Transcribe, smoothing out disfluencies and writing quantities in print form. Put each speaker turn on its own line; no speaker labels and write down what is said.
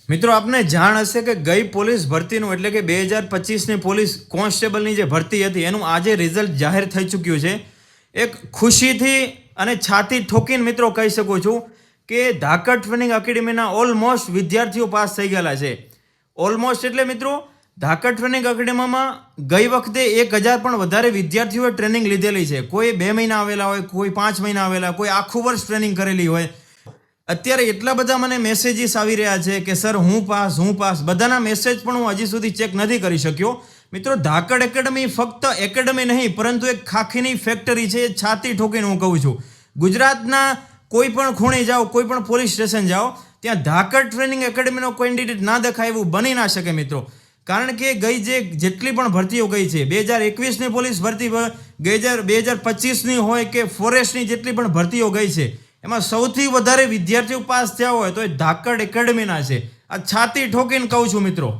મિત્રો આપને જાણ હશે કે ગઈ પોલીસ ભરતીનું એટલે કે 2025ની પોલીસ કોન્સ્ટેબલની જે ભરતી હતી એનું આજે રિઝલ્ટ જાહેર થઈ ચૂક્યું છે. એક ખુશીથી અને છાતી ઠોકીને મિત્રો કહી શકું છું કે ધાકડ ટ્રેનિંગ એકેડમીના ઓલમોસ્ટ વિદ્યાર્થીઓ પાસ થઈ ગયેલા છે. ઓલમોસ્ટ એટલે મિત્રો ધાકડ ટ્રેનિંગ એકેડમીમાં ગઈ વખતે 1000 પણ વધારે વિદ્યાર્થીઓએ ટ્રેનિંગ લીધેલી છે. કોઈ 2 મહિના આવેલા હોય, કોઈ 5 મહિના આવેલા, કોઈ આખું વર્ષ ટ્રેનિંગ કરેલી હોય. અત્યારે એટલા બધા મને મેસેજીસ આવી રહ્યા છે કે સર હું પાસ. બધાના મેસેજ પણ હું હજી સુધી ચેક નથી કરી શક્યો. મિત્રો ધાકડ એકેડમી ફક્ત એકેડમી નહીં પરંતુ એક ખાખીની ફેક્ટરી છે. છાતી ઠોકીને હું કહું છું, ગુજરાતના કોઈ પણ ખૂણે જાઓ, કોઈ પણ પોલીસ સ્ટેશન જાઓ, ત્યાં ધાકડ ટ્રેનિંગ એકેડમીનો કેન્ડિડેટ ના દેખાય એવું બની ના શકે મિત્રો. કારણ કે જેટલી પણ ભરતીઓ ગઈ છે, 2021ની પોલીસ ભરતી, 2025ની હોય કે ફોરેસ્ટની જેટલી પણ ભરતીઓ ગઈ છે, એમાં સૌથી વધારે વિદ્યાર્થીઓ પાસ થયા હોય તો એ ધાકડ એકેડમીના છે. આ છાતી ઠોકીને કહું છું મિત્રો.